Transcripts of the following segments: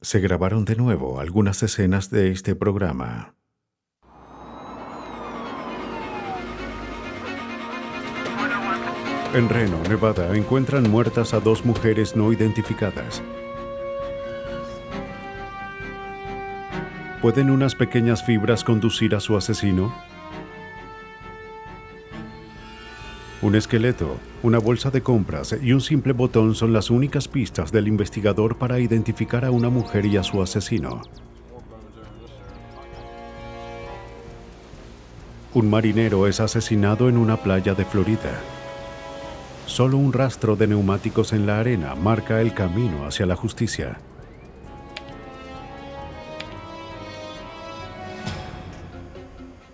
Se grabaron de nuevo algunas escenas de este programa. En Reno, Nevada, encuentran muertas a 2 mujeres no identificadas. ¿Pueden unas pequeñas fibras conducir a su asesino? Un esqueleto, una bolsa de compras y un simple botón son las únicas pistas del investigador para identificar a una mujer y a su asesino. Un marinero es asesinado en una playa de Florida. Solo un rastro de neumáticos en la arena marca el camino hacia la justicia.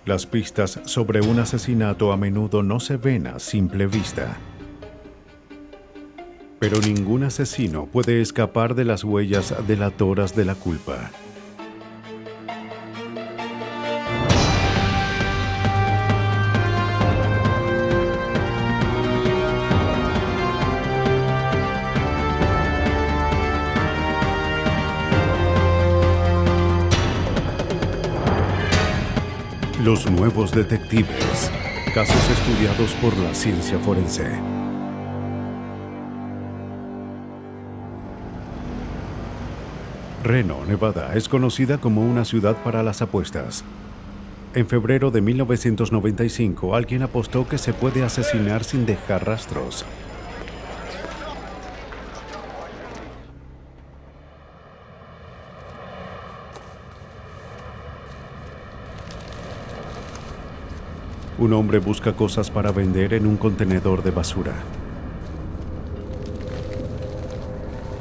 Las pistas sobre un asesinato a menudo no se ven a simple vista. Pero ningún asesino puede escapar de las huellas delatoras de la culpa. Los nuevos detectives. Casos estudiados por la ciencia forense. Reno, Nevada, es conocida como una ciudad para las apuestas. En febrero de 1995, alguien apostó que se puede asesinar sin dejar rastros. Un hombre busca cosas para vender en un contenedor de basura,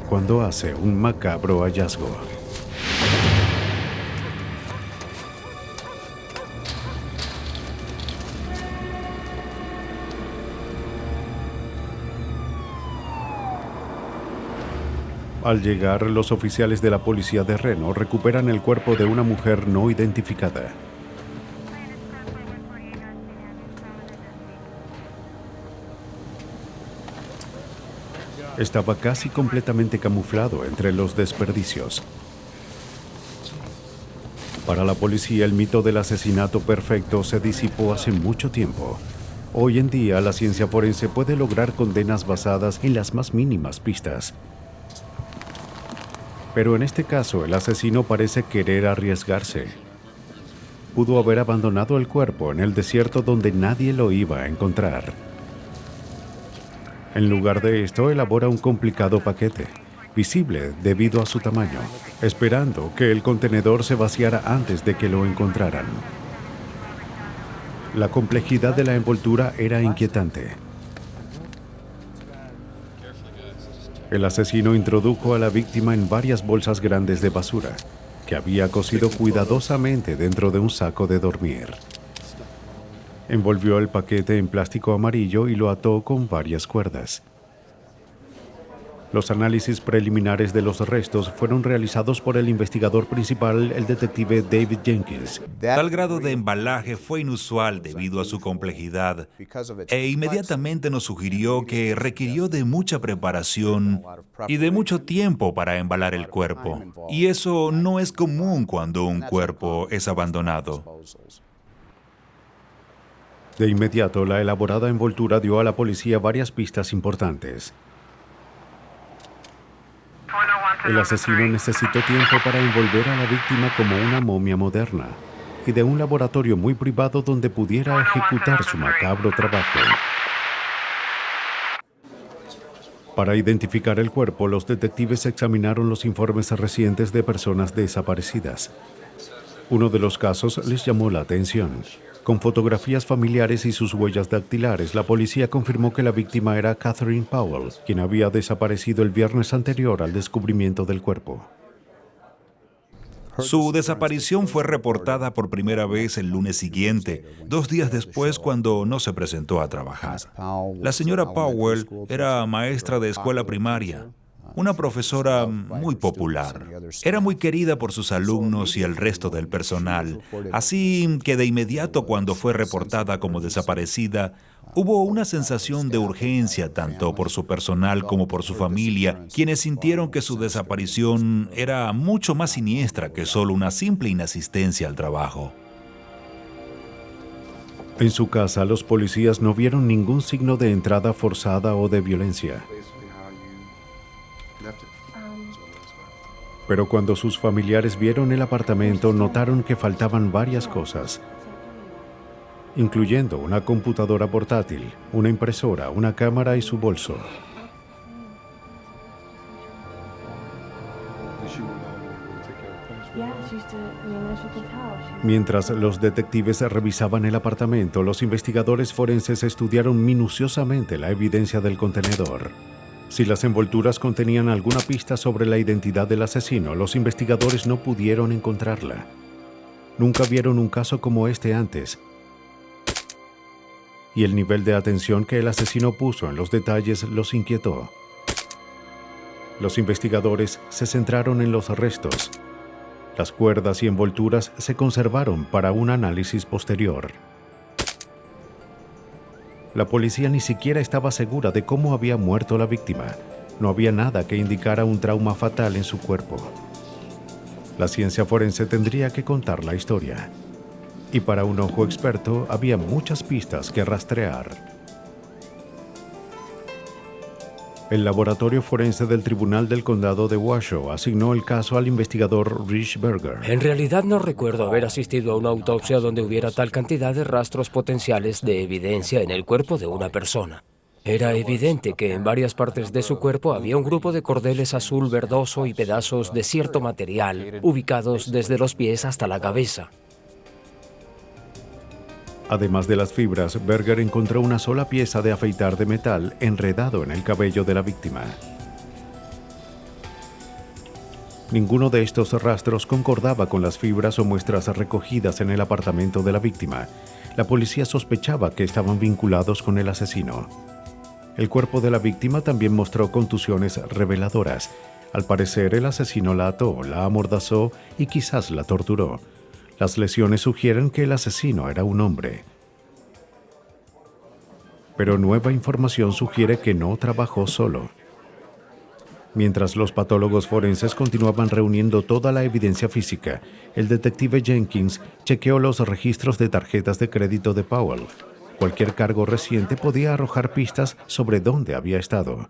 cuando hace un macabro hallazgo. Al llegar, los oficiales de la policía de Reno recuperan el cuerpo de una mujer no identificada. Estaba casi completamente camuflado entre los desperdicios. Para la policía, el mito del asesinato perfecto se disipó hace mucho tiempo. Hoy en día, la ciencia forense puede lograr condenas basadas en las más mínimas pistas. Pero en este caso, el asesino parece querer arriesgarse. Pudo haber abandonado el cuerpo en el desierto donde nadie lo iba a encontrar. En lugar de esto, elabora un complicado paquete, visible debido a su tamaño, esperando que el contenedor se vaciara antes de que lo encontraran. La complejidad de la envoltura era inquietante. El asesino introdujo a la víctima en varias bolsas grandes de basura, que había cosido cuidadosamente dentro de un saco de dormir. Envolvió el paquete en plástico amarillo y lo ató con varias cuerdas. Los análisis preliminares de los restos fueron realizados por el investigador principal, el detective David Jenkins. Tal grado de embalaje fue inusual debido a su complejidad e inmediatamente nos sugirió que requirió de mucha preparación y de mucho tiempo para embalar el cuerpo. Y eso no es común cuando un cuerpo es abandonado. De inmediato, la elaborada envoltura dio a la policía varias pistas importantes. El asesino necesitó tiempo para envolver a la víctima como una momia moderna y de un laboratorio muy privado donde pudiera ejecutar su macabro trabajo. Para identificar el cuerpo, los detectives examinaron los informes recientes de personas desaparecidas. Uno de los casos les llamó la atención. Con fotografías familiares y sus huellas dactilares, la policía confirmó que la víctima era Catherine Powell, quien había desaparecido el viernes anterior al descubrimiento del cuerpo. Su desaparición fue reportada por primera vez el lunes siguiente, 2 días después cuando no se presentó a trabajar. La señora Powell era maestra de escuela primaria. una profesora muy popular. Era muy querida por sus alumnos y el resto del personal, así que de inmediato cuando fue reportada como desaparecida, hubo una sensación de urgencia tanto por su personal como por su familia, quienes sintieron que su desaparición era mucho más siniestra que solo una simple inasistencia al trabajo. En su casa, los policías no vieron ningún signo de entrada forzada o de violencia. Pero cuando sus familiares vieron el apartamento, notaron que faltaban varias cosas, incluyendo una computadora portátil, una impresora, una cámara y su bolso. Mientras los detectives revisaban el apartamento, los investigadores forenses estudiaron minuciosamente la evidencia del contenedor. Si las envolturas contenían alguna pista sobre la identidad del asesino, los investigadores no pudieron encontrarla. Nunca vieron un caso como este antes. Y el nivel de atención que el asesino puso en los detalles los inquietó. Los investigadores se centraron en los restos. Las cuerdas y envolturas se conservaron para un análisis posterior. La policía ni siquiera estaba segura de cómo había muerto la víctima. No había nada que indicara un trauma fatal en su cuerpo. La ciencia forense tendría que contar la historia. Y para un ojo experto había muchas pistas que rastrear. El laboratorio forense del Tribunal del Condado de Washoe asignó el caso al investigador Rich Berger. En realidad no recuerdo haber asistido a una autopsia donde hubiera tal cantidad de rastros potenciales de evidencia en el cuerpo de una persona. Era evidente que en varias partes de su cuerpo había un grupo de cordeles azul verdoso y pedazos de cierto material, ubicados desde los pies hasta la cabeza. Además de las fibras, Berger encontró una sola pieza de afeitar de metal enredado en el cabello de la víctima. Ninguno de estos rastros concordaba con las fibras o muestras recogidas en el apartamento de la víctima. La policía sospechaba que estaban vinculados con el asesino. El cuerpo de la víctima también mostró contusiones reveladoras. Al parecer, el asesino la ató, la amordazó y quizás la torturó. Las lesiones sugieren que el asesino era un hombre. Pero nueva información sugiere que no trabajó solo. Mientras los patólogos forenses continuaban reuniendo toda la evidencia física, el detective Jenkins chequeó los registros de tarjetas de crédito de Powell. Cualquier cargo reciente podía arrojar pistas sobre dónde había estado.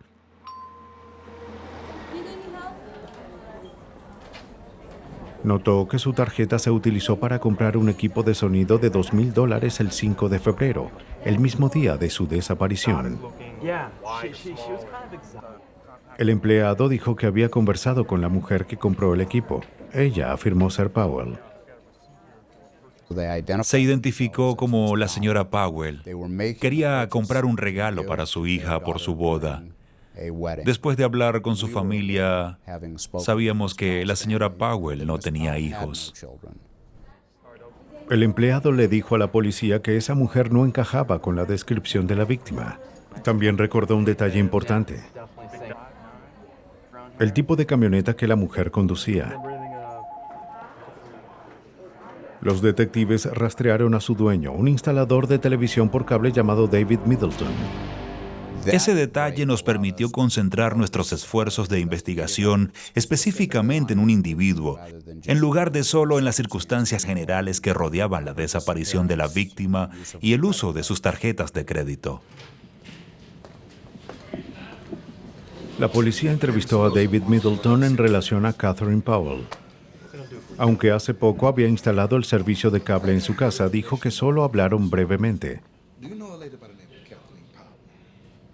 Notó que su tarjeta se utilizó para comprar un equipo de sonido de $2,000 el 5 de febrero, el mismo día de su desaparición. El empleado dijo que había conversado con la mujer que compró el equipo. Ella afirmó ser Powell. Se identificó como la señora Powell. Quería comprar un regalo para su hija por su boda. Después de hablar con su familia, sabíamos que la señora Powell no tenía hijos. El empleado le dijo a la policía que esa mujer no encajaba con la descripción de la víctima. También recordó un detalle importante: el tipo de camioneta que la mujer conducía. Los detectives rastrearon a su dueño, un instalador de televisión por cable llamado David Middleton. Ese detalle nos permitió concentrar nuestros esfuerzos de investigación específicamente en un individuo, en lugar de solo en las circunstancias generales que rodeaban la desaparición de la víctima y el uso de sus tarjetas de crédito. La policía entrevistó a David Middleton en relación a Catherine Powell. Aunque hace poco había instalado el servicio de cable en su casa, dijo que solo hablaron brevemente.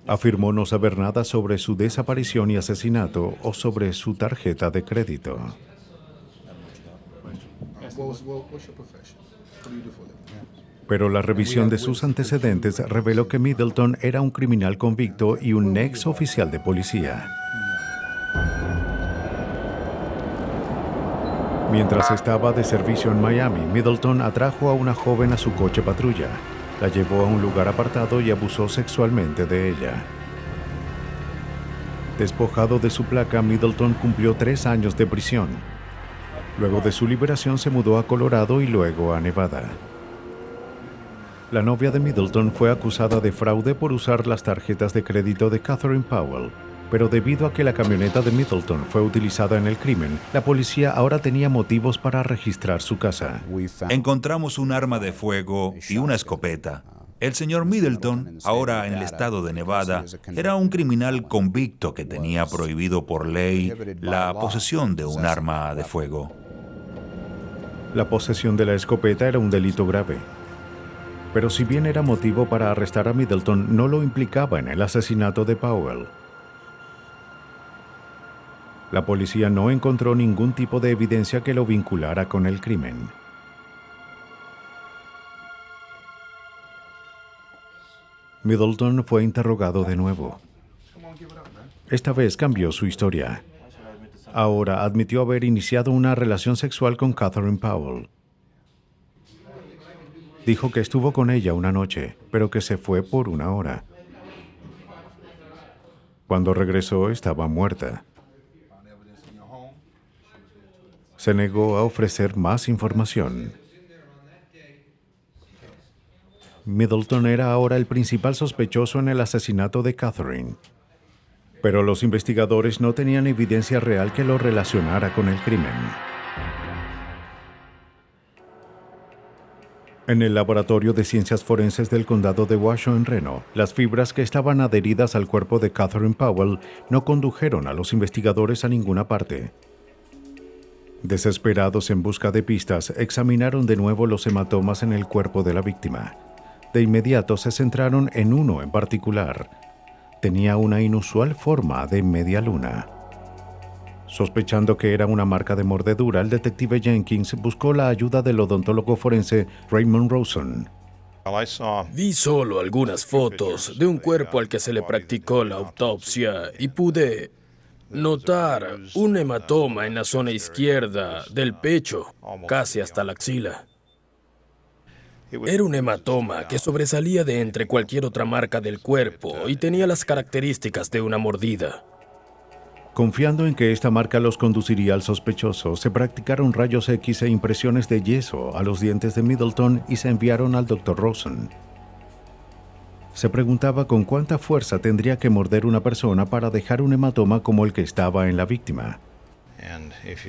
Afirmó no saber nada sobre su desaparición y asesinato o sobre su tarjeta de crédito. Pero la revisión de sus antecedentes reveló que Middleton era un criminal convicto y un ex oficial de policía. Mientras estaba de servicio en Miami, Middleton atrajo a una joven a su coche patrulla. La llevó a un lugar apartado y abusó sexualmente de ella. Despojado de su placa, Middleton cumplió 3 años de prisión. Luego de su liberación se mudó a Colorado y luego a Nevada. La novia de Middleton fue acusada de fraude por usar las tarjetas de crédito de Catherine Powell, pero debido a que la camioneta de Middleton fue utilizada en el crimen, la policía ahora tenía motivos para registrar su casa. Encontramos un arma de fuego y una escopeta. El señor Middleton, ahora en el estado de Nevada, era un criminal convicto que tenía prohibido por ley la posesión de un arma de fuego. La posesión de la escopeta era un delito grave. Pero si bien era motivo para arrestar a Middleton, no lo implicaba en el asesinato de Powell. La policía no encontró ningún tipo de evidencia que lo vinculara con el crimen. Middleton fue interrogado de nuevo. Esta vez cambió su historia. Ahora admitió haber iniciado una relación sexual con Catherine Powell. Dijo que estuvo con ella una noche, pero que se fue por 1 hora. Cuando regresó, estaba muerta. Se negó a ofrecer más información. Middleton era ahora el principal sospechoso en el asesinato de Catherine. Pero los investigadores no tenían evidencia real que lo relacionara con el crimen. En el Laboratorio de Ciencias Forenses del Condado de Washoe en Reno, las fibras que estaban adheridas al cuerpo de Catherine Powell no condujeron a los investigadores a ninguna parte. Desesperados en busca de pistas, examinaron de nuevo los hematomas en el cuerpo de la víctima. De inmediato se centraron en uno en particular. Tenía una inusual forma de media luna. Sospechando que era una marca de mordedura, el detective Jenkins buscó la ayuda del odontólogo forense Raymond Rosen. Vi solo algunas fotos de un cuerpo al que se le practicó la autopsia y pude notar un hematoma en la zona izquierda del pecho, casi hasta la axila. Era un hematoma que sobresalía de entre cualquier otra marca del cuerpo y tenía las características de una mordida. Confiando en que esta marca los conduciría al sospechoso, se practicaron rayos X e impresiones de yeso a los dientes de Middleton y se enviaron al Dr. Rosen. Se preguntaba con cuánta fuerza tendría que morder una persona para dejar un hematoma como el que estaba en la víctima.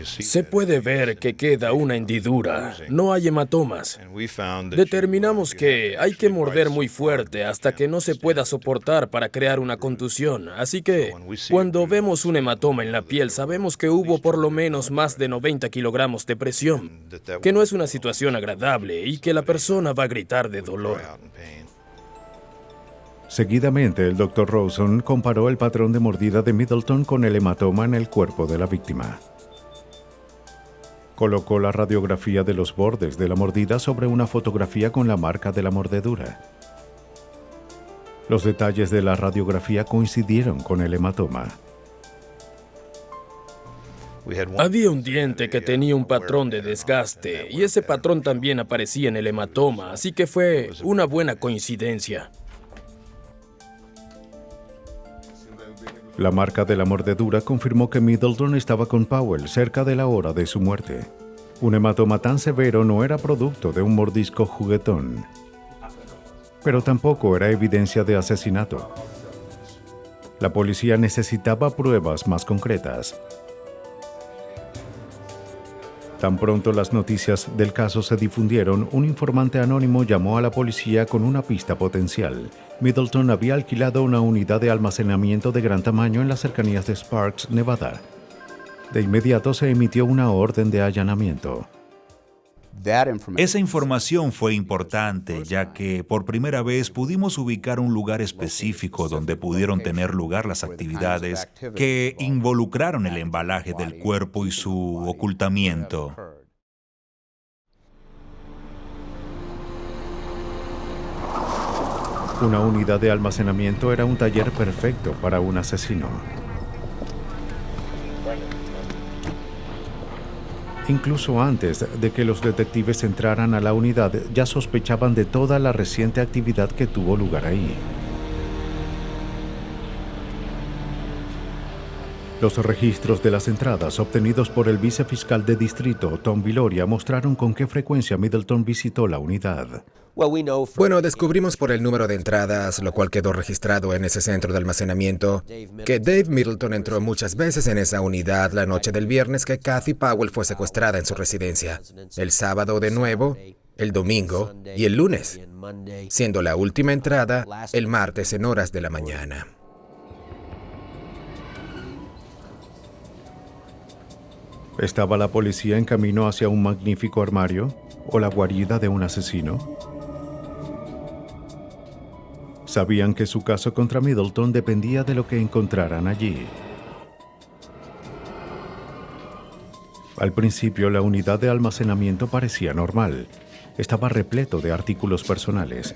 Se puede ver que queda una hendidura, no hay hematomas. Determinamos que hay que morder muy fuerte hasta que no se pueda soportar para crear una contusión. Así que, cuando vemos un hematoma en la piel, sabemos que hubo por lo menos más de 90 kilogramos de presión, que no es una situación agradable y que la persona va a gritar de dolor. Seguidamente, el Dr. Rosen comparó el patrón de mordida de Middleton con el hematoma en el cuerpo de la víctima. Colocó la radiografía de los bordes de la mordida sobre una fotografía con la marca de la mordedura. Los detalles de la radiografía coincidieron con el hematoma. Había un diente que tenía un patrón de desgaste y ese patrón también aparecía en el hematoma, así que fue una buena coincidencia. La marca de la mordedura confirmó que Middleton estaba con Powell cerca de la hora de su muerte. Un hematoma tan severo no era producto de un mordisco juguetón, pero tampoco era evidencia de asesinato. La policía necesitaba pruebas más concretas. Tan pronto las noticias del caso se difundieron, un informante anónimo llamó a la policía con una pista potencial. Middleton había alquilado una unidad de almacenamiento de gran tamaño en las cercanías de Sparks, Nevada. De inmediato se emitió una orden de allanamiento. Esa información fue importante, ya que por primera vez pudimos ubicar un lugar específico donde pudieron tener lugar las actividades que involucraron el embalaje del cuerpo y su ocultamiento. Una unidad de almacenamiento era un taller perfecto para un asesino. Incluso antes de que los detectives entraran a la unidad, ya sospechaban de toda la reciente actividad que tuvo lugar ahí. Los registros de las entradas obtenidos por el vicefiscal de distrito, Tom Viloria, mostraron con qué frecuencia Middleton visitó la unidad. Bueno, descubrimos por el número de entradas, lo cual quedó registrado en ese centro de almacenamiento, que Dave Middleton entró muchas veces en esa unidad la noche del viernes que Kathy Powell fue secuestrada en su residencia. El sábado de nuevo, el domingo y el lunes, siendo la última entrada el martes en horas de la mañana. ¿Estaba la policía en camino hacia un magnífico armario o la guarida de un asesino? Sabían que su caso contra Middleton dependía de lo que encontraran allí. Al principio, la unidad de almacenamiento parecía normal. Estaba repleto de artículos personales.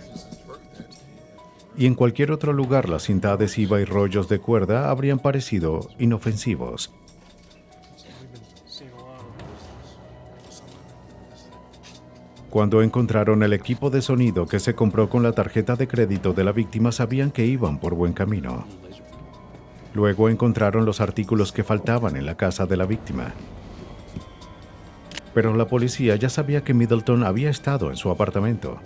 Y en cualquier otro lugar, la cinta adhesiva y rollos de cuerda habrían parecido inofensivos. Cuando encontraron el equipo de sonido que se compró con la tarjeta de crédito de la víctima, sabían que iban por buen camino. Luego encontraron los artículos que faltaban en la casa de la víctima. Pero la policía ya sabía que Middleton había estado en su apartamento.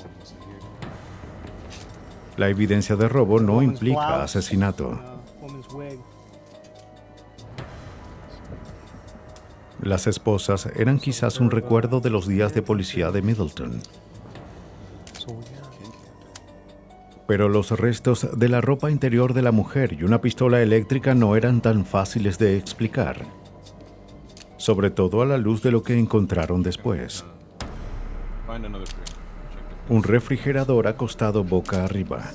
La evidencia de robo no implica asesinato. Las esposas eran quizás un recuerdo de los días de policía de Middleton. Pero los restos de la ropa interior de la mujer y una pistola eléctrica no eran tan fáciles de explicar, sobre todo a la luz de lo que encontraron después. Un refrigerador acostado boca arriba.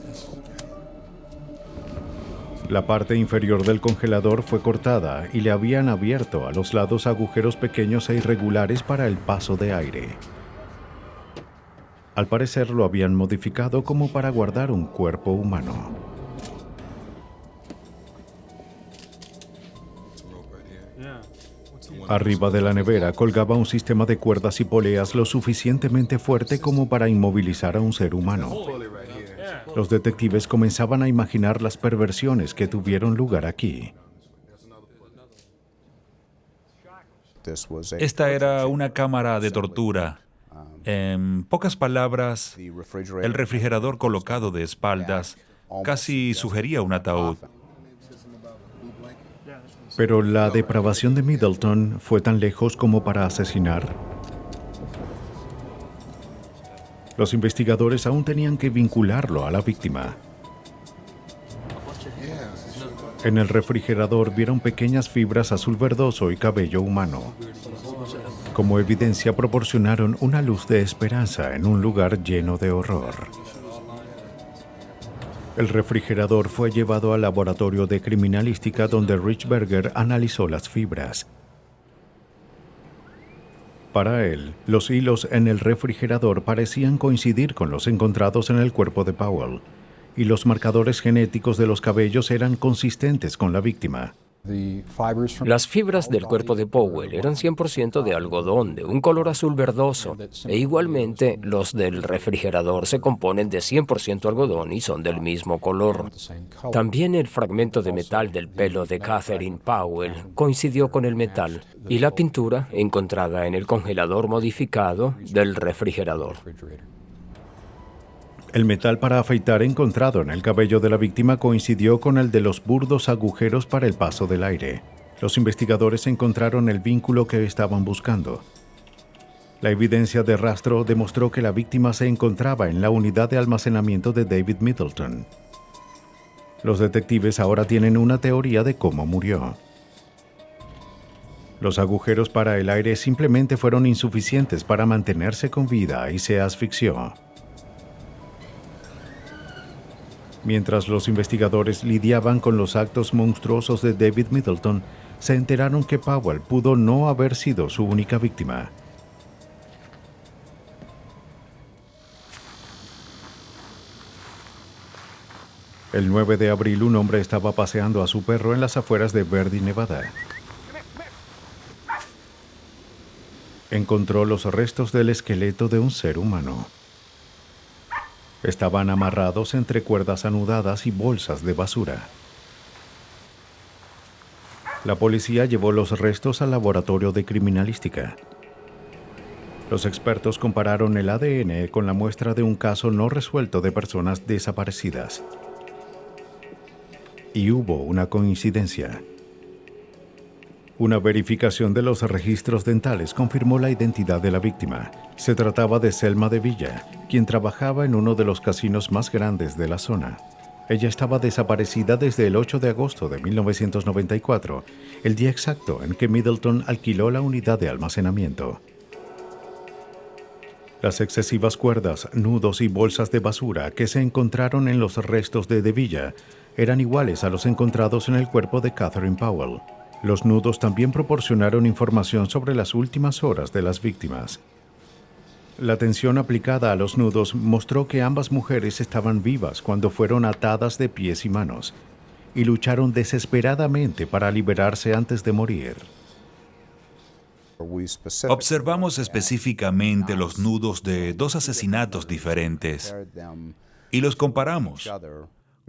La parte inferior del congelador fue cortada y le habían abierto a los lados agujeros pequeños e irregulares para el paso de aire. Al parecer lo habían modificado como para guardar un cuerpo humano. Arriba de la nevera colgaba un sistema de cuerdas y poleas lo suficientemente fuerte como para inmovilizar a un ser humano. Los detectives comenzaban a imaginar las perversiones que tuvieron lugar aquí. Esta era una cámara de tortura. En pocas palabras, el refrigerador colocado de espaldas casi sugería un ataúd. Pero la depravación de Middleton fue tan lejos como para asesinar. Los investigadores aún tenían que vincularlo a la víctima. En el refrigerador vieron pequeñas fibras azul verdoso y cabello humano. Como evidencia, proporcionaron una luz de esperanza en un lugar lleno de horror. El refrigerador fue llevado al laboratorio de criminalística donde Rich Berger analizó las fibras. Para él, los hilos en el refrigerador parecían coincidir con los encontrados en el cuerpo de Powell, y los marcadores genéticos de los cabellos eran consistentes con la víctima. Las fibras del cuerpo de Powell eran 100% de algodón, de un color azul verdoso, e igualmente los del refrigerador se componen de 100% algodón y son del mismo color. También el fragmento de metal del pelo de Catherine Powell coincidió con el metal y la pintura encontrada en el congelador modificado del refrigerador. El metal para afeitar encontrado en el cabello de la víctima coincidió con el de los burdos agujeros para el paso del aire. Los investigadores encontraron el vínculo que estaban buscando. La evidencia de rastro demostró que la víctima se encontraba en la unidad de almacenamiento de David Middleton. Los detectives ahora tienen una teoría de cómo murió. Los agujeros para el aire simplemente fueron insuficientes para mantenerse con vida y se asfixió. Mientras los investigadores lidiaban con los actos monstruosos de David Middleton, se enteraron que Powell pudo no haber sido su única víctima. El 9 de abril, un hombre estaba paseando a su perro en las afueras de Verdi, Nevada. Encontró los restos del esqueleto de un ser humano. Estaban amarrados entre cuerdas anudadas y bolsas de basura. La policía llevó los restos al laboratorio de criminalística. Los expertos compararon el ADN con la muestra de un caso no resuelto de personas desaparecidas. Y hubo una coincidencia. Una verificación de los registros dentales confirmó la identidad de la víctima. Se trataba de Selma de Villa, quien trabajaba en uno de los casinos más grandes de la zona. Ella estaba desaparecida desde el 8 de agosto de 1994, el día exacto en que Middleton alquiló la unidad de almacenamiento. Las excesivas cuerdas, nudos y bolsas de basura que se encontraron en los restos de Villa eran iguales a los encontrados en el cuerpo de Catherine Powell. Los nudos también proporcionaron información sobre las últimas horas de las víctimas. La tensión aplicada a los nudos mostró que ambas mujeres estaban vivas cuando fueron atadas de pies y manos, y lucharon desesperadamente para liberarse antes de morir. Observamos específicamente los nudos de dos asesinatos diferentes y los comparamos,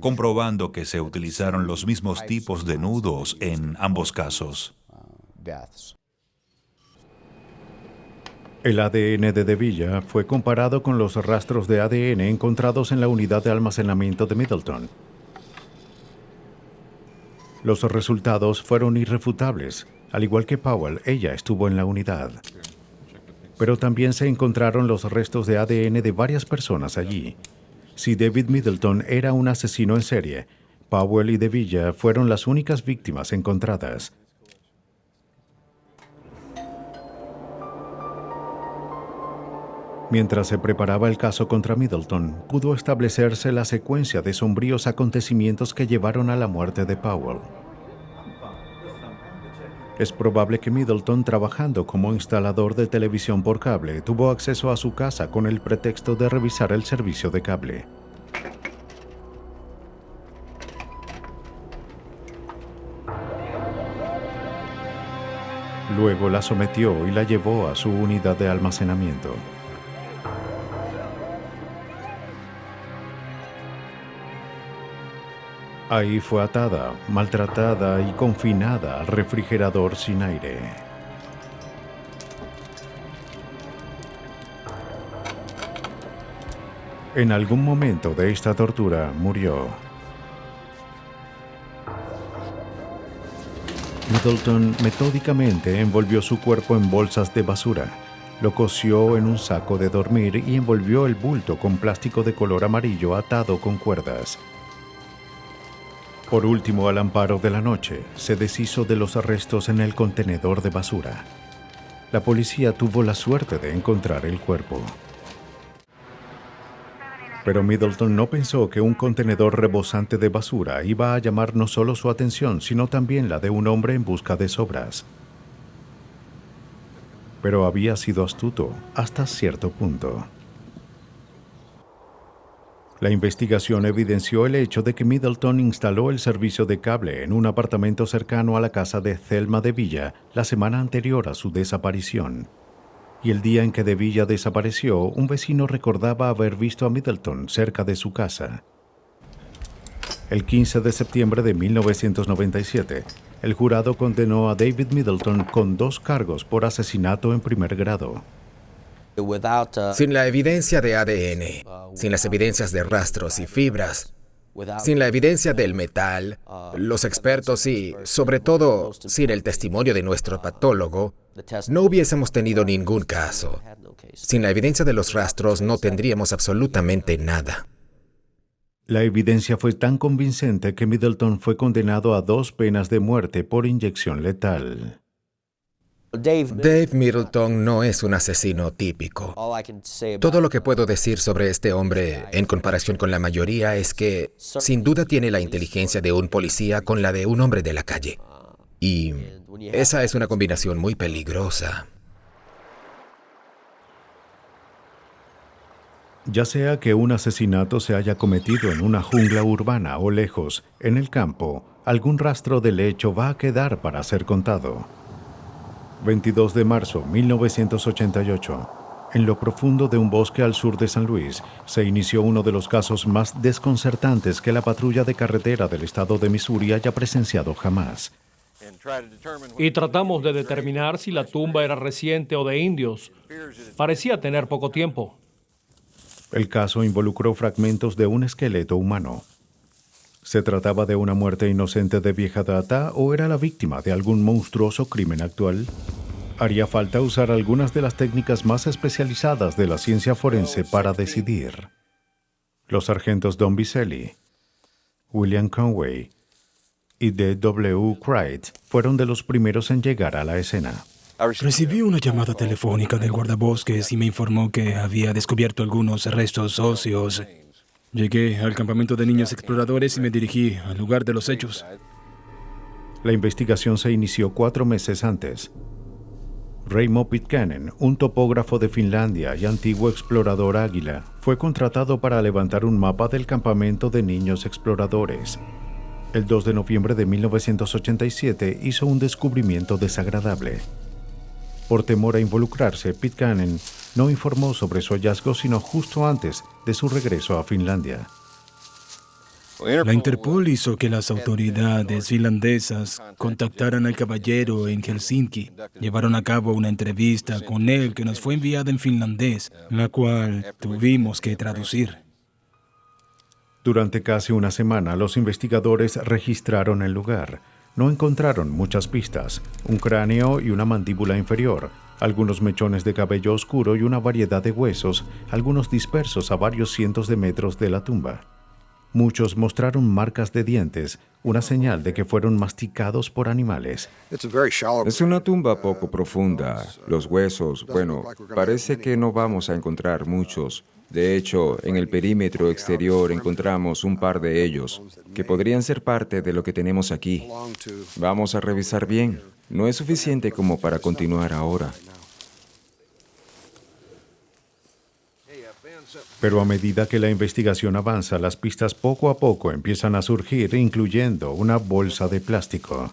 comprobando que se utilizaron los mismos tipos de nudos en ambos casos. El ADN de Villa fue comparado con los rastros de ADN encontrados en la unidad de almacenamiento de Middleton. Los resultados fueron irrefutables. Al igual que Powell, ella estuvo en la unidad. Pero también se encontraron los restos de ADN de varias personas allí. Si David Middleton era un asesino en serie, Powell y de Villa fueron las únicas víctimas encontradas. Mientras se preparaba el caso contra Middleton, pudo establecerse la secuencia de sombríos acontecimientos que llevaron a la muerte de Powell. Es probable que Middleton, trabajando como instalador de televisión por cable, tuvo acceso a su casa con el pretexto de revisar el servicio de cable. Luego la sometió y la llevó a su unidad de almacenamiento. Ahí fue atada, maltratada y confinada al refrigerador sin aire. En algún momento de esta tortura murió. Middleton metódicamente envolvió su cuerpo en bolsas de basura, lo cosió en un saco de dormir y envolvió el bulto con plástico de color amarillo atado con cuerdas. Por último, al amparo de la noche, se deshizo de los restos en el contenedor de basura. La policía tuvo la suerte de encontrar el cuerpo. Pero Middleton no pensó que un contenedor rebosante de basura iba a llamar no solo su atención, sino también la de un hombre en busca de sobras. Pero había sido astuto hasta cierto punto. La investigación evidenció el hecho de que Middleton instaló el servicio de cable en un apartamento cercano a la casa de Selma de Villa la semana anterior a su desaparición. Y el día en que de Villa desapareció, un vecino recordaba haber visto a Middleton cerca de su casa. El 15 de septiembre de 1997, el jurado condenó a David Middleton con 2 cargos por asesinato en primer grado. Sin la evidencia de ADN, sin las evidencias de rastros y fibras, sin la evidencia del metal, los expertos y, sobre todo, sin el testimonio de nuestro patólogo, no hubiésemos tenido ningún caso. Sin la evidencia de los rastros no tendríamos absolutamente nada. La evidencia fue tan convincente que Middleton fue condenado a 2 penas de muerte por inyección letal. Dave Middleton no es un asesino típico. Todo lo que puedo decir sobre este hombre, en comparación con la mayoría, es que sin duda tiene la inteligencia de un policía con la de un hombre de la calle. Y esa es una combinación muy peligrosa. Ya sea que un asesinato se haya cometido en una jungla urbana o lejos, en el campo, algún rastro del hecho va a quedar para ser contado. 22 de marzo de 1988. En lo profundo de un bosque al sur de San Luis, se inició uno de los casos más desconcertantes que la patrulla de carretera del estado de Missouri haya presenciado jamás. y tratamos de determinar si la tumba era reciente o de indios. Parecía tener poco tiempo. El caso involucró fragmentos de un esqueleto humano. ¿Se trataba de una muerte inocente de vieja data o era la víctima de algún monstruoso crimen actual? Haría falta usar algunas de las técnicas más especializadas de la ciencia forense para decidir. Los sargentos Don Biselli, William Conway y D.W. Cright fueron de los primeros en llegar a la escena. Recibí una llamada telefónica del guardabosques y me informó que había descubierto algunos restos óseos. Llegué al campamento de niños exploradores y me dirigí al lugar de los hechos. La investigación se inició 4 meses antes. Raimo Pitkänen, un topógrafo de Finlandia y antiguo explorador águila, fue contratado para levantar un mapa del campamento de niños exploradores. El 2 de noviembre de 1987 hizo un descubrimiento desagradable. Por temor a involucrarse, Pitkänen no informó sobre su hallazgo sino justo antes de su regreso a Finlandia. La Interpol hizo que las autoridades finlandesas contactaran al caballero en Helsinki. Llevaron a cabo una entrevista con él que nos fue enviada en finlandés, la cual tuvimos que traducir. Durante casi una semana, los investigadores registraron el lugar. No encontraron muchas pistas, un cráneo y una mandíbula inferior, algunos mechones de cabello oscuro y una variedad de huesos, algunos dispersos a varios cientos de metros de la tumba. Muchos mostraron marcas de dientes, una señal de que fueron masticados por animales. Es una tumba poco profunda. Los huesos, bueno, parece que no vamos a encontrar muchos. De hecho, en el perímetro exterior encontramos un par de ellos, que podrían ser parte de lo que tenemos aquí. Vamos a revisar bien. No es suficiente como para continuar ahora. Pero a medida que la investigación avanza, las pistas poco a poco empiezan a surgir, incluyendo una bolsa de plástico.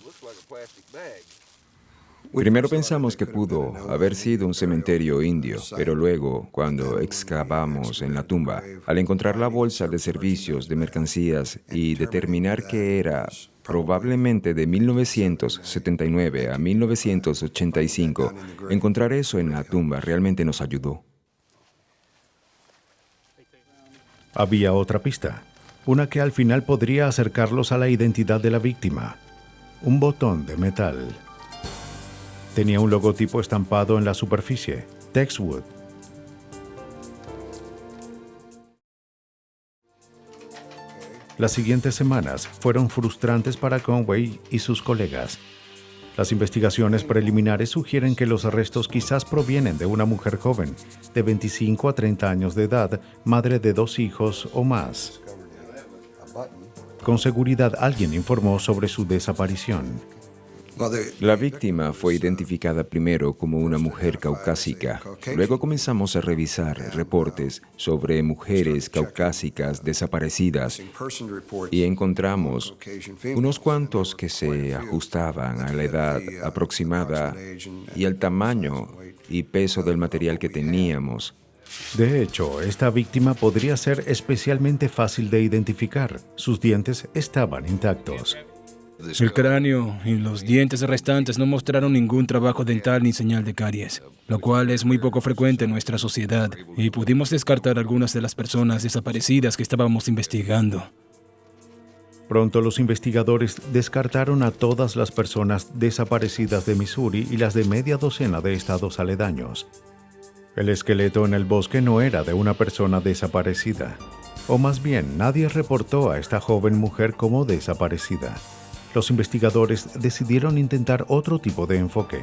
Primero pensamos que pudo haber sido un cementerio indio, pero luego, cuando excavamos en la tumba, al encontrar la bolsa de servicios de mercancías y determinar que era probablemente de 1979 a 1985, encontrar eso en la tumba realmente nos ayudó. Había otra pista, una que al final podría acercarlos a la identidad de la víctima. Un botón de metal. Tenía un logotipo estampado en la superficie, Texwood. Las siguientes semanas fueron frustrantes para Conway y sus colegas. Las investigaciones preliminares sugieren que los restos quizás provienen de una mujer joven, de 25 a 30 años de edad, madre de 2 hijos o más. Con seguridad alguien informó sobre su desaparición. La víctima fue identificada primero como una mujer caucásica. Luego comenzamos a revisar reportes sobre mujeres caucásicas desaparecidas y encontramos unos cuantos que se ajustaban a la edad aproximada y al tamaño y peso del material que teníamos. De hecho, esta víctima podría ser especialmente fácil de identificar. Sus dientes estaban intactos. El cráneo y los dientes restantes no mostraron ningún trabajo dental ni señal de caries, lo cual es muy poco frecuente en nuestra sociedad, y pudimos descartar algunas de las personas desaparecidas que estábamos investigando. Pronto los investigadores descartaron a todas las personas desaparecidas de Missouri y las de media docena de estados aledaños. El esqueleto en el bosque no era de una persona desaparecida, o más bien nadie reportó a esta joven mujer como desaparecida. Los investigadores decidieron intentar otro tipo de enfoque.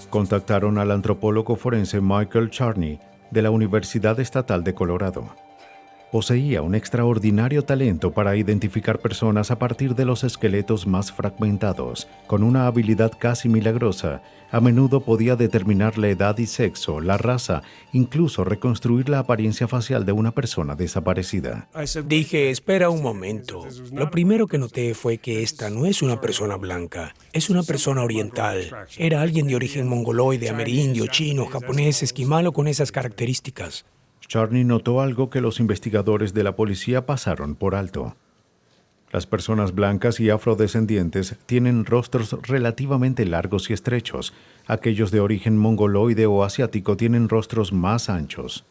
Contactaron al antropólogo forense Michael Charney de la Universidad Estatal de Colorado. Poseía un extraordinario talento para identificar personas a partir de los esqueletos más fragmentados. Con una habilidad casi milagrosa, a menudo podía determinar la edad y sexo, la raza, incluso reconstruir la apariencia facial de una persona desaparecida. Dije, espera un momento. Lo primero que noté fue que esta no es una persona blanca, es una persona oriental. Era alguien de origen mongoloide, amerindio, chino, japonés, esquimal o con esas características. Charney notó algo que los investigadores de la policía pasaron por alto. Las personas blancas y afrodescendientes tienen rostros relativamente largos y estrechos. Aquellos de origen mongoloide o asiático tienen rostros más anchos.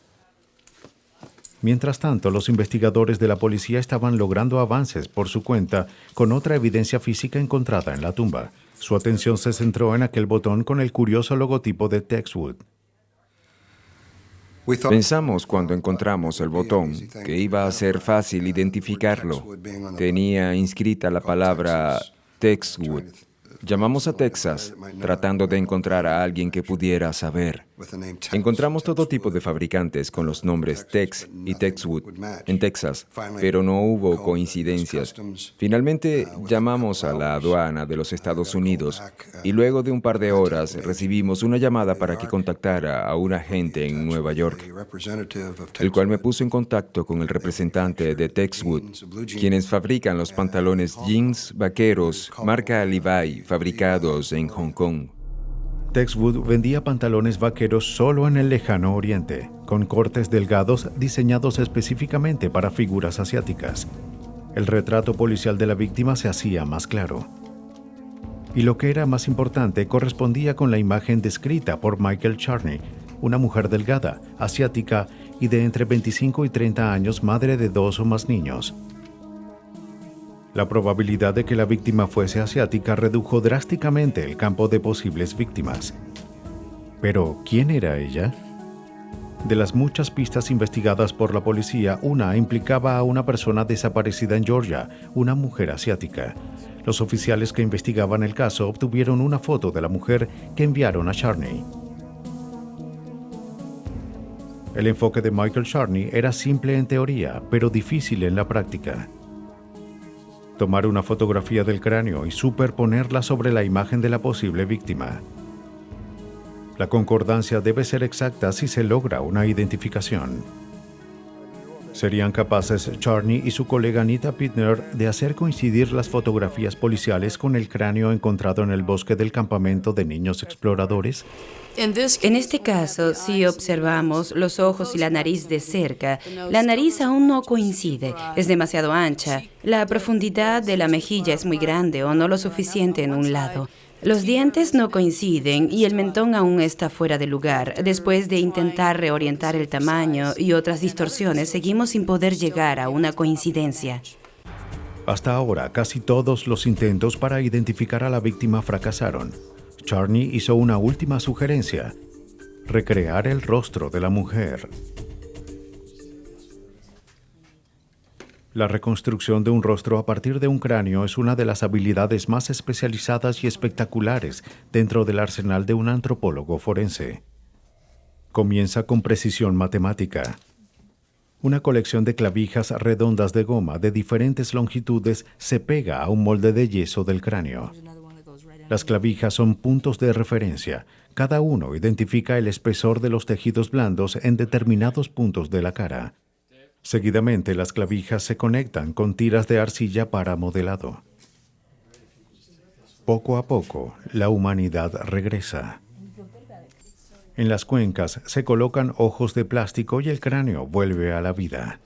Mientras tanto, los investigadores de la policía estaban logrando avances por su cuenta con otra evidencia física encontrada en la tumba. Su atención se centró en aquel botón con el curioso logotipo de Texwood. Pensamos cuando encontramos el botón que iba a ser fácil identificarlo. Tenía inscrita la palabra Texwood. Llamamos a Texas, tratando de encontrar a alguien que pudiera saber. Encontramos todo tipo de fabricantes con los nombres Tex y Texwood en Texas, pero no hubo coincidencias. Finalmente, llamamos a la aduana de los Estados Unidos y luego de un par de horas recibimos una llamada para que contactara a un agente en Nueva York, el cual me puso en contacto con el representante de Texwood, quienes fabrican los pantalones jeans vaqueros marca Levi, fabricados en Hong Kong. Texwood vendía pantalones vaqueros solo en el lejano oriente, con cortes delgados diseñados específicamente para figuras asiáticas. El retrato policial de la víctima se hacía más claro. Y lo que era más importante correspondía con la imagen descrita por Michael Charney, una mujer delgada, asiática y de entre 25 y 30 años, madre de 2 o más niños. La probabilidad de que la víctima fuese asiática redujo drásticamente el campo de posibles víctimas. Pero, ¿quién era ella? De las muchas pistas investigadas por la policía, una implicaba a una persona desaparecida en Georgia, una mujer asiática. Los oficiales que investigaban el caso obtuvieron una foto de la mujer que enviaron a Charney. El enfoque de Michael Charney era simple en teoría, pero difícil en la práctica. Tomar una fotografía del cráneo y superponerla sobre la imagen de la posible víctima. La concordancia debe ser exacta si se logra una identificación. ¿Serían capaces Charney y su colega Anita Pittner de hacer coincidir las fotografías policiales con el cráneo encontrado en el bosque del campamento de niños exploradores? En este caso, si observamos los ojos y la nariz de cerca, la nariz aún no coincide, es demasiado ancha. La profundidad de la mejilla es muy grande o no lo suficiente en un lado. Los dientes no coinciden y el mentón aún está fuera de lugar. Después de intentar reorientar el tamaño y otras distorsiones, seguimos sin poder llegar a una coincidencia. Hasta ahora, casi todos los intentos para identificar a la víctima fracasaron. Charney hizo una última sugerencia: recrear el rostro de la mujer. La reconstrucción de un rostro a partir de un cráneo es una de las habilidades más especializadas y espectaculares dentro del arsenal de un antropólogo forense. Comienza con precisión matemática. Una colección de clavijas redondas de goma de diferentes longitudes se pega a un molde de yeso del cráneo. Las clavijas son puntos de referencia. Cada uno identifica el espesor de los tejidos blandos en determinados puntos de la cara. Seguidamente, las clavijas se conectan con tiras de arcilla para modelado. Poco a poco, la humanidad regresa. En las cuencas se colocan ojos de plástico y el cráneo vuelve a la vida.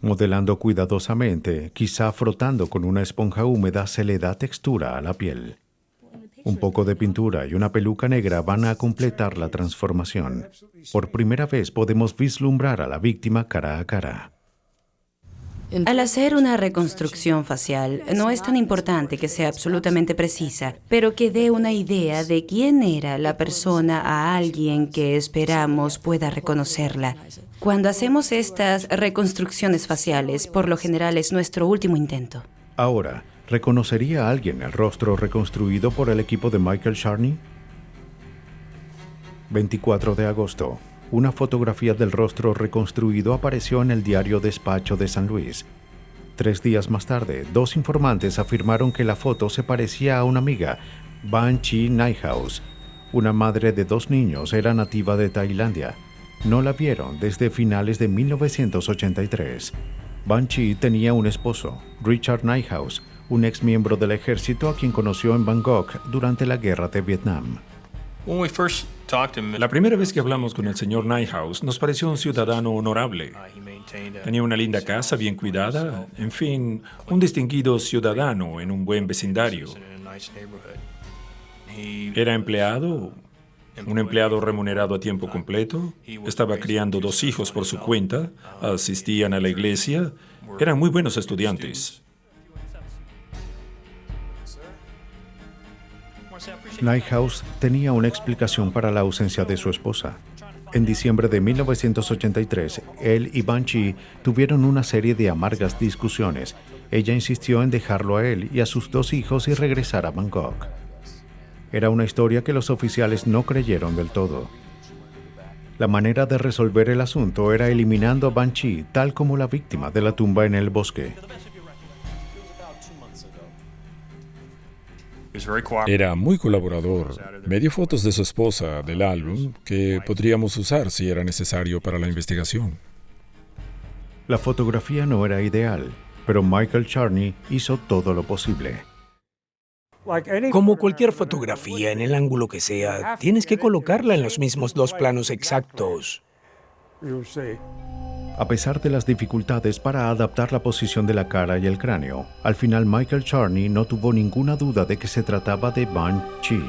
Modelando cuidadosamente, quizá frotando con una esponja húmeda, se le da textura a la piel. Un poco de pintura y una peluca negra van a completar la transformación. Por primera vez podemos vislumbrar a la víctima cara a cara. Al hacer una reconstrucción facial, no es tan importante que sea absolutamente precisa, pero que dé una idea de quién era la persona a alguien que esperamos pueda reconocerla. Cuando hacemos estas reconstrucciones faciales, por lo general es nuestro último intento. Ahora, ¿reconocería a alguien el rostro reconstruido por el equipo de Michael Charney? 24 de agosto. Una fotografía del rostro reconstruido apareció en el diario Despacho de San Luis. 3 días más tarde, 2 informantes afirmaron que la foto se parecía a una amiga, Ban Chi Naihaus. Una madre de 2 niños, era nativa de Tailandia. No la vieron desde finales de 1983. Ban Chi tenía un esposo, Richard Naihaus, un ex miembro del ejército a quien conoció en Bangkok durante la guerra de Vietnam. La primera vez que hablamos con el señor Nighthouse, nos pareció un ciudadano honorable. Tenía una linda casa bien cuidada, en fin, un distinguido ciudadano en un buen vecindario. Era empleado, un empleado remunerado a tiempo completo, estaba criando 2 hijos por su cuenta, asistían a la iglesia, eran muy buenos estudiantes. Nighthouse tenía una explicación para la ausencia de su esposa. En diciembre de 1983, él y Banshee tuvieron una serie de amargas discusiones. Ella insistió en dejarlo a él y a sus 2 hijos y regresar a Bangkok. Era una historia que los oficiales no creyeron del todo. La manera de resolver el asunto era eliminando a Banshee tal como la víctima de la tumba en el bosque. Era muy colaborador. Me dio fotos de su esposa del álbum que podríamos usar si era necesario para la investigación. La fotografía no era ideal, pero Michael Charney hizo todo lo posible. Como cualquier fotografía, en el ángulo que sea, tienes que colocarla en los mismos 2 planos exactos. A pesar de las dificultades para adaptar la posición de la cara y el cráneo, al final Michael Charney no tuvo ninguna duda de que se trataba de Banshee.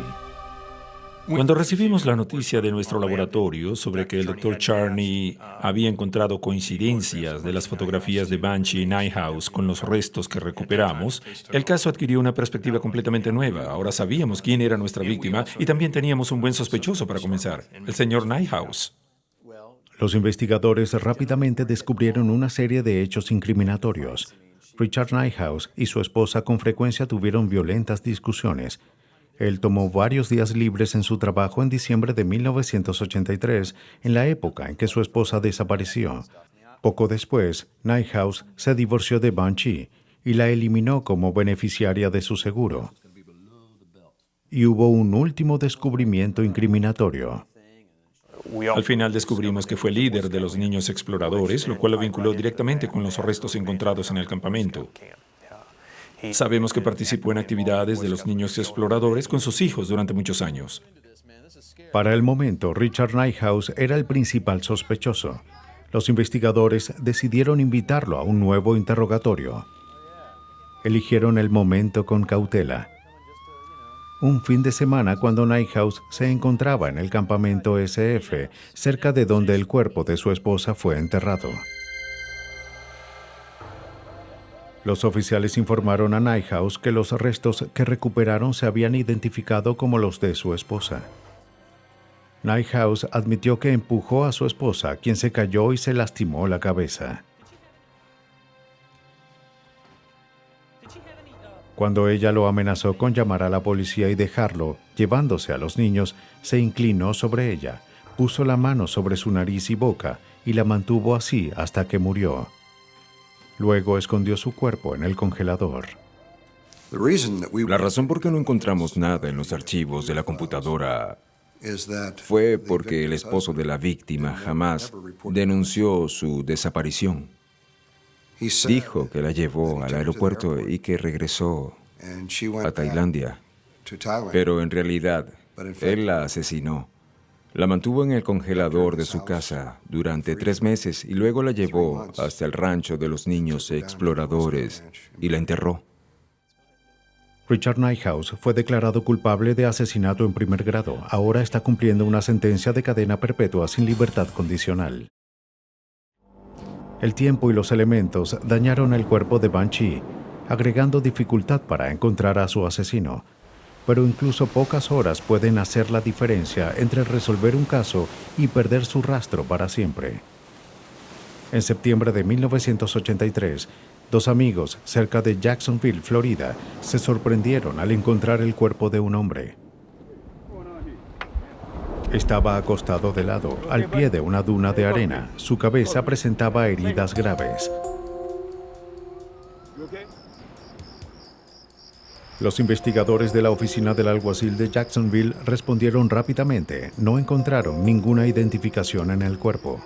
Cuando recibimos la noticia de nuestro laboratorio sobre que el Dr. Charney había encontrado coincidencias de las fotografías de Banshee y Nighthouse con los restos que recuperamos, el caso adquirió una perspectiva completamente nueva. Ahora sabíamos quién era nuestra víctima y también teníamos un buen sospechoso para comenzar, el señor Nighthouse. Los investigadores rápidamente descubrieron una serie de hechos incriminatorios. Richard Nighthouse y su esposa con frecuencia tuvieron violentas discusiones. Él tomó varios días libres en su trabajo en diciembre de 1983, en la época en que su esposa desapareció. Poco después, Nighthouse se divorció de Banshee y la eliminó como beneficiaria de su seguro. Y hubo un último descubrimiento incriminatorio. Al final descubrimos que fue líder de los niños exploradores, lo cual lo vinculó directamente con los restos encontrados en el campamento. Sabemos que participó en actividades de los niños exploradores con sus hijos durante muchos años. Para el momento, Richard Nighthouse era el principal sospechoso. Los investigadores decidieron invitarlo a un nuevo interrogatorio. Eligieron el momento con cautela. Un fin de semana cuando Nighthouse se encontraba en el campamento SF, cerca de donde el cuerpo de su esposa fue enterrado. Los oficiales informaron a Nighthouse que los restos que recuperaron se habían identificado como los de su esposa. Nighthouse admitió que empujó a su esposa, quien se cayó y se lastimó la cabeza. Cuando ella lo amenazó con llamar a la policía y dejarlo, llevándose a los niños, se inclinó sobre ella, puso la mano sobre su nariz y boca y la mantuvo así hasta que murió. Luego escondió su cuerpo en el congelador. La razón por qué no encontramos nada en los archivos de la computadora fue porque el esposo de la víctima jamás denunció su desaparición. Dijo que la llevó al aeropuerto y que regresó a Tailandia, pero en realidad él la asesinó. La mantuvo en el congelador de su casa durante 3 meses y luego la llevó hasta el rancho de los niños exploradores y la enterró. Richard Nighthouse fue declarado culpable de asesinato en primer grado. Ahora está cumpliendo una sentencia de cadena perpetua sin libertad condicional. El tiempo y los elementos dañaron el cuerpo de Banshee, agregando dificultad para encontrar a su asesino. Pero incluso pocas horas pueden hacer la diferencia entre resolver un caso y perder su rastro para siempre. En septiembre de 1983, 2 amigos cerca de Jacksonville, Florida, se sorprendieron al encontrar el cuerpo de un hombre. Estaba acostado de lado, al pie de una duna de arena. Su cabeza presentaba heridas graves. Los investigadores de la oficina del alguacil de Jacksonville respondieron rápidamente. No encontraron ninguna identificación en el cuerpo.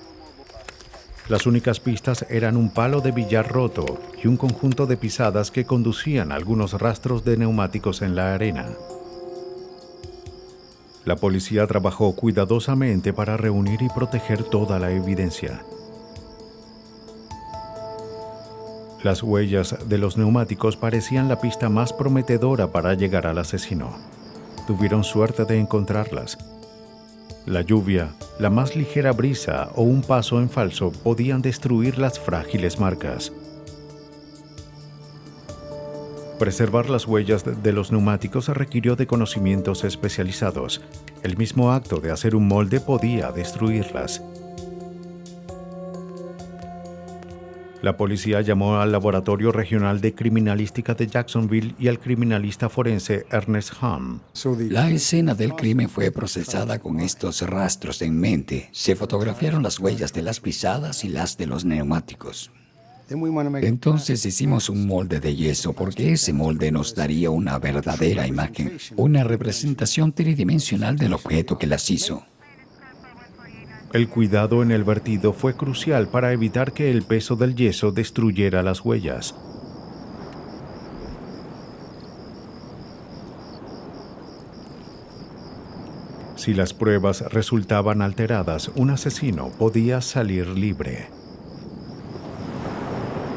Las únicas pistas eran un palo de billar roto y un conjunto de pisadas que conducían a algunos rastros de neumáticos en la arena. La policía trabajó cuidadosamente para reunir y proteger toda la evidencia. Las huellas de los neumáticos parecían la pista más prometedora para llegar al asesino. Tuvieron suerte de encontrarlas. La lluvia, la más ligera brisa o un paso en falso podían destruir las frágiles marcas. Preservar las huellas de los neumáticos requirió de conocimientos especializados. El mismo acto de hacer un molde podía destruirlas. La policía llamó al Laboratorio Regional de Criminalística de Jacksonville y al criminalista forense Ernest Hamm. La escena del crimen fue procesada con estos rastros en mente. Se fotografiaron las huellas de las pisadas y las de los neumáticos. Entonces hicimos un molde de yeso porque ese molde nos daría una verdadera imagen, una representación tridimensional del objeto que las hizo. El cuidado en el vertido fue crucial para evitar que el peso del yeso destruyera las huellas. Si las pruebas resultaban alteradas, un asesino podía salir libre.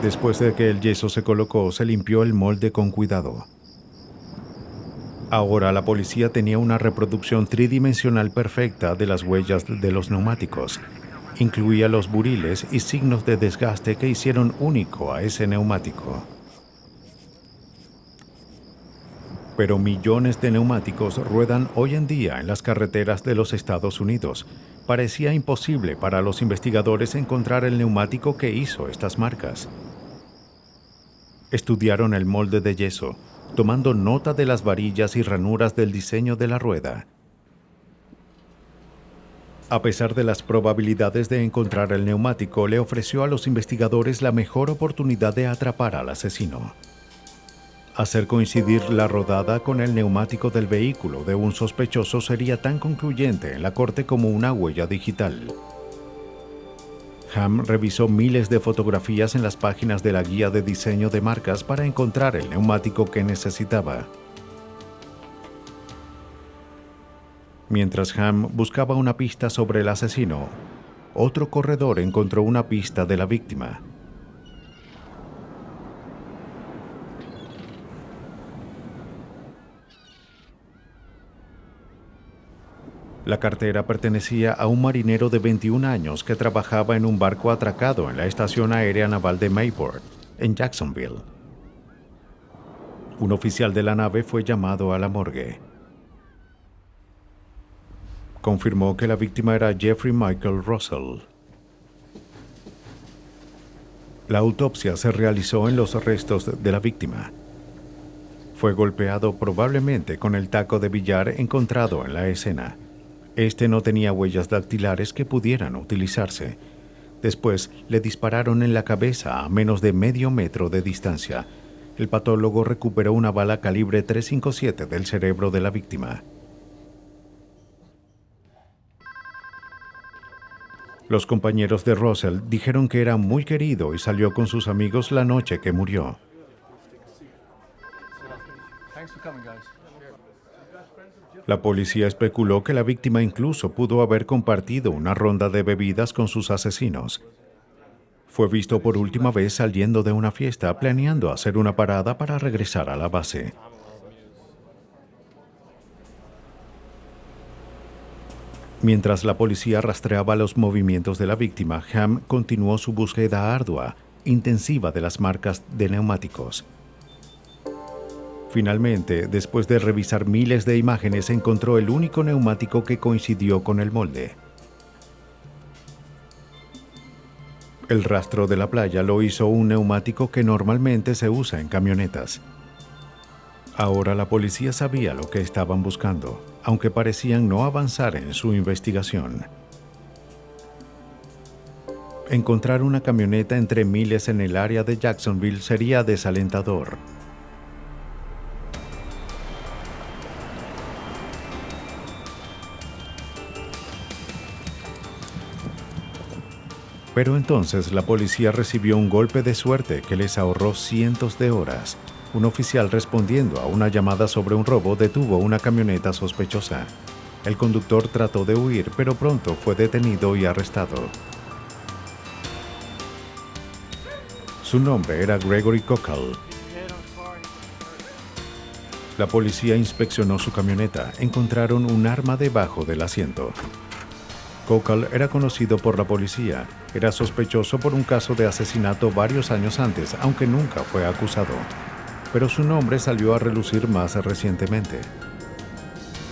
Después de que el yeso se colocó, se limpió el molde con cuidado. Ahora la policía tenía una reproducción tridimensional perfecta de las huellas de los neumáticos. Incluía los buriles y signos de desgaste que hicieron único a ese neumático. Pero millones de neumáticos ruedan hoy en día en las carreteras de los Estados Unidos. Parecía imposible para los investigadores encontrar el neumático que hizo estas marcas. Estudiaron el molde de yeso, tomando nota de las varillas y ranuras del diseño de la rueda. A pesar de las probabilidades de encontrar el neumático, le ofreció a los investigadores la mejor oportunidad de atrapar al asesino. Hacer coincidir la rodada con el neumático del vehículo de un sospechoso sería tan concluyente en la corte como una huella digital. Hamm revisó miles de fotografías en las páginas de la guía de diseño de marcas para encontrar el neumático que necesitaba. Mientras Hamm buscaba una pista sobre el asesino, otro corredor encontró una pista de la víctima. La cartera pertenecía a un marinero de 21 años que trabajaba en un barco atracado en la Estación Aérea Naval de Mayport, en Jacksonville. Un oficial de la nave fue llamado a la morgue. Confirmó que la víctima era Jeffrey Michael Russell. La autopsia se realizó en los restos de la víctima. Fue golpeado probablemente con el taco de billar encontrado en la escena. Este no tenía huellas dactilares que pudieran utilizarse. Después le dispararon en la cabeza a menos de medio metro de distancia. El patólogo recuperó una bala calibre .357 del cerebro de la víctima. Los compañeros de Russell dijeron que era muy querido y salió con sus amigos la noche que murió. La policía especuló que la víctima incluso pudo haber compartido una ronda de bebidas con sus asesinos. Fue visto por última vez saliendo de una fiesta, planeando hacer una parada para regresar a la base. Mientras la policía rastreaba los movimientos de la víctima, Hamm continuó su búsqueda ardua, intensiva de las marcas de neumáticos. Finalmente, después de revisar miles de imágenes, encontró el único neumático que coincidió con el molde. El rastro de la playa lo hizo un neumático que normalmente se usa en camionetas. Ahora la policía sabía lo que estaban buscando, aunque parecían no avanzar en su investigación. Encontrar una camioneta entre miles en el área de Jacksonville sería desalentador. Pero entonces la policía recibió un golpe de suerte que les ahorró cientos de horas. Un oficial respondiendo a una llamada sobre un robo detuvo una camioneta sospechosa. El conductor trató de huir, pero pronto fue detenido y arrestado. Su nombre era Gregory Kochel. La policía inspeccionó su camioneta. Encontraron un arma debajo del asiento. Kochel era conocido por la policía. Era sospechoso por un caso de asesinato varios años antes, aunque nunca fue acusado. Pero su nombre salió a relucir más recientemente.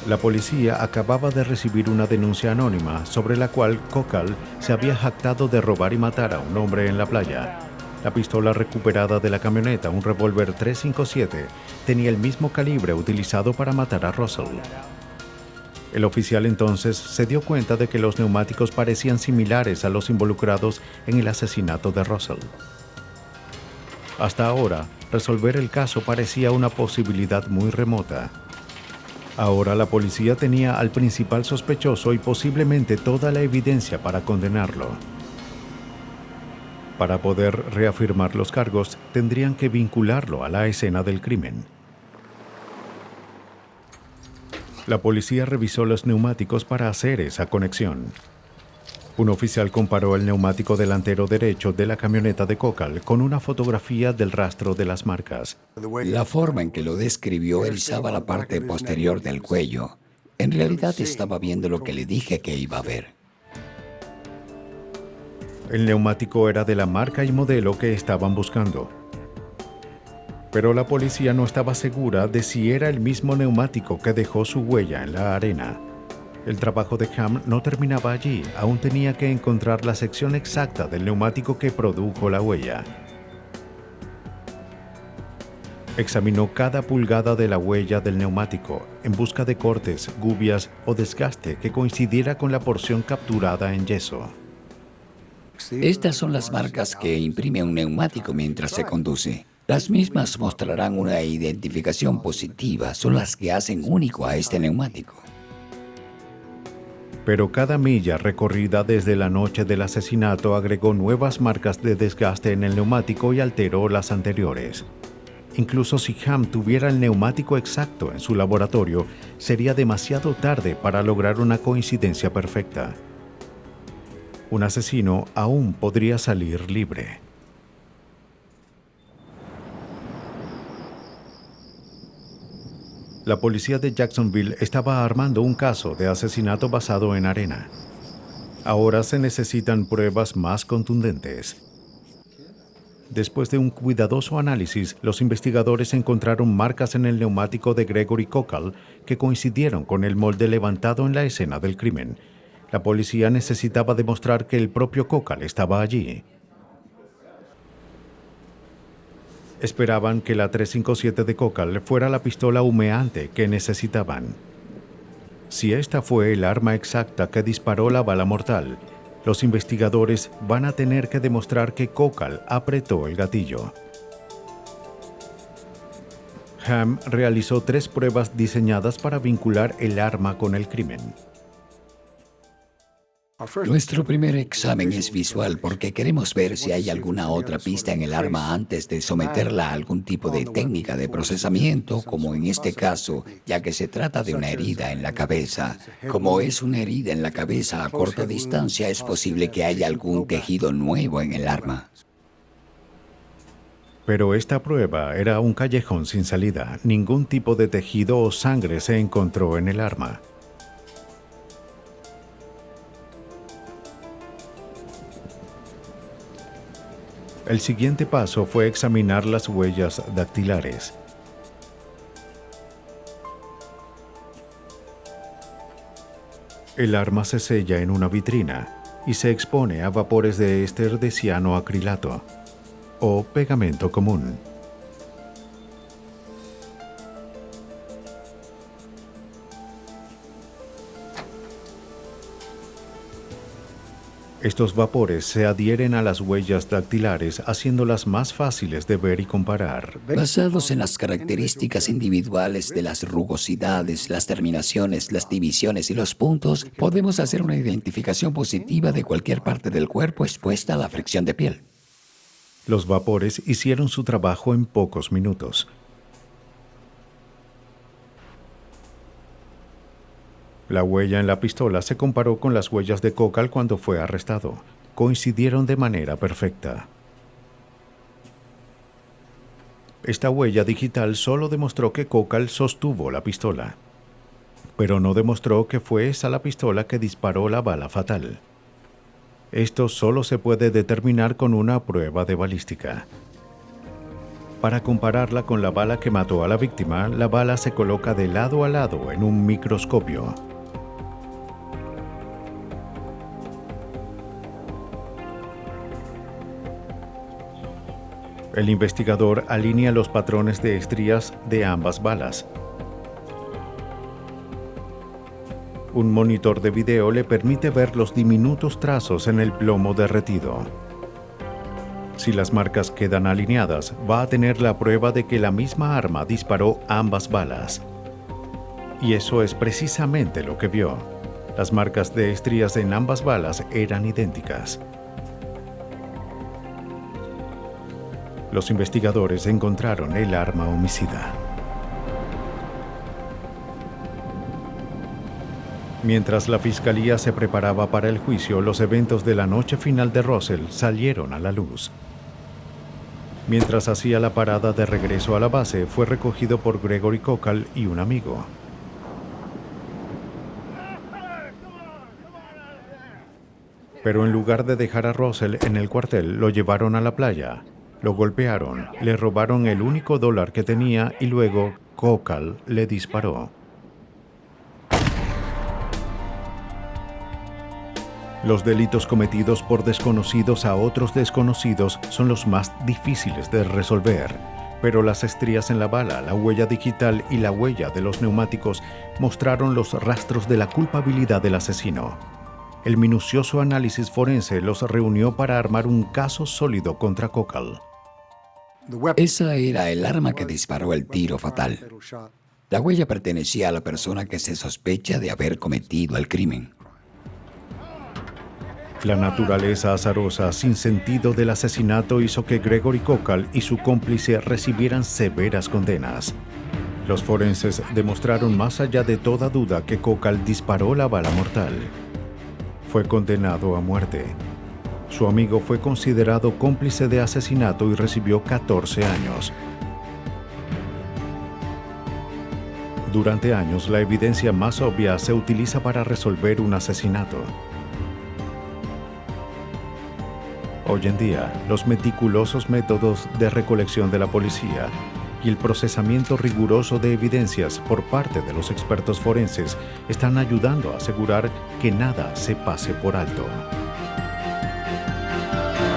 La policía acababa de recibir una denuncia anónima sobre la cual Kochel se había jactado de robar y matar a un hombre en la playa. La pistola recuperada de la camioneta, un revólver .357, tenía el mismo calibre utilizado para matar a Russell. El oficial entonces se dio cuenta de que los neumáticos parecían similares a los involucrados en el asesinato de Russell. Hasta ahora, resolver el caso parecía una posibilidad muy remota. Ahora la policía tenía al principal sospechoso y posiblemente toda la evidencia para condenarlo. Para poder reafirmar los cargos, tendrían que vincularlo a la escena del crimen. La policía revisó los neumáticos para hacer esa conexión. Un oficial comparó el neumático delantero derecho de la camioneta de Kochel con una fotografía del rastro de las marcas. La forma en que lo describió erizaba la parte posterior del cuello. En realidad estaba viendo lo que le dije que iba a ver. El neumático era de la marca y modelo que estaban buscando. Pero la policía no estaba segura de si era el mismo neumático que dejó su huella en la arena. El trabajo de Ham no terminaba allí, aún tenía que encontrar la sección exacta del neumático que produjo la huella. Examinó cada pulgada de la huella del neumático en busca de cortes, gubias o desgaste que coincidiera con la porción capturada en yeso. Estas son las marcas que imprime un neumático mientras se conduce. Las mismas mostrarán una identificación positiva, son las que hacen único a este neumático. Pero cada milla recorrida desde la noche del asesinato agregó nuevas marcas de desgaste en el neumático y alteró las anteriores. Incluso si Ham tuviera el neumático exacto en su laboratorio, sería demasiado tarde para lograr una coincidencia perfecta. Un asesino aún podría salir libre. La policía de Jacksonville estaba armando un caso de asesinato basado en arena. Ahora se necesitan pruebas más contundentes. Después de un cuidadoso análisis, los investigadores encontraron marcas en el neumático de Gregory Kochel que coincidieron con el molde levantado en la escena del crimen. La policía necesitaba demostrar que el propio Kochel estaba allí. Esperaban que la .357 de Kochel fuera la pistola humeante que necesitaban. Si esta fue el arma exacta que disparó la bala mortal, los investigadores van a tener que demostrar que Kochel apretó el gatillo. Ham realizó 3 pruebas diseñadas para vincular el arma con el crimen. Nuestro primer examen es visual porque queremos ver si hay alguna otra pista en el arma antes de someterla a algún tipo de técnica de procesamiento, como en este caso, ya que se trata de una herida en la cabeza. Como es una herida en la cabeza a corta distancia, es posible que haya algún tejido nuevo en el arma. Pero esta prueba era un callejón sin salida. Ningún tipo de tejido o sangre se encontró en el arma. El siguiente paso fue examinar las huellas dactilares. El arma se sella en una vitrina y se expone a vapores de éster de cianoacrilato o pegamento común. Estos vapores se adhieren a las huellas dactilares, haciéndolas más fáciles de ver y comparar. Basados en las características individuales de las rugosidades, las terminaciones, las divisiones y los puntos, podemos hacer una identificación positiva de cualquier parte del cuerpo expuesta a la fricción de piel. Los vapores hicieron su trabajo en pocos minutos. La huella en la pistola se comparó con las huellas de Cocal cuando fue arrestado. Coincidieron de manera perfecta. Esta huella digital solo demostró que Cocal sostuvo la pistola, pero no demostró que fue esa la pistola que disparó la bala fatal. Esto solo se puede determinar con una prueba de balística. Para compararla con la bala que mató a la víctima, la bala se coloca de lado a lado en un microscopio. El investigador alinea los patrones de estrías de ambas balas. Un monitor de video le permite ver los diminutos trazos en el plomo derretido. Si las marcas quedan alineadas, va a tener la prueba de que la misma arma disparó ambas balas. Y eso es precisamente lo que vio. Las marcas de estrías en ambas balas eran idénticas. Los investigadores encontraron el arma homicida. Mientras la fiscalía se preparaba para el juicio, los eventos de la noche final de Russell salieron a la luz. Mientras hacía la parada de regreso a la base, fue recogido por Gregory Cocal y un amigo. Pero en lugar de dejar a Russell en el cuartel, lo llevaron a la playa. Lo golpearon, le robaron el único dólar que tenía y luego Cocal le disparó. Los delitos cometidos por desconocidos a otros desconocidos son los más difíciles de resolver, pero las estrías en la bala, la huella digital y la huella de los neumáticos mostraron los rastros de la culpabilidad del asesino. El minucioso análisis forense los reunió para armar un caso sólido contra Cocal. Esa era el arma que disparó el tiro fatal. La huella pertenecía a la persona que se sospecha de haber cometido el crimen. La naturaleza azarosa, sin sentido del asesinato hizo que Gregory Cocal y su cómplice recibieran severas condenas. Los forenses demostraron más allá de toda duda que Cocal disparó la bala mortal. Fue condenado a muerte. Su amigo fue considerado cómplice de asesinato y recibió 14 años. Durante años, la evidencia más obvia se utiliza para resolver un asesinato. Hoy en día, los meticulosos métodos de recolección de la policía y el procesamiento riguroso de evidencias por parte de los expertos forenses están ayudando a asegurar que nada se pase por alto.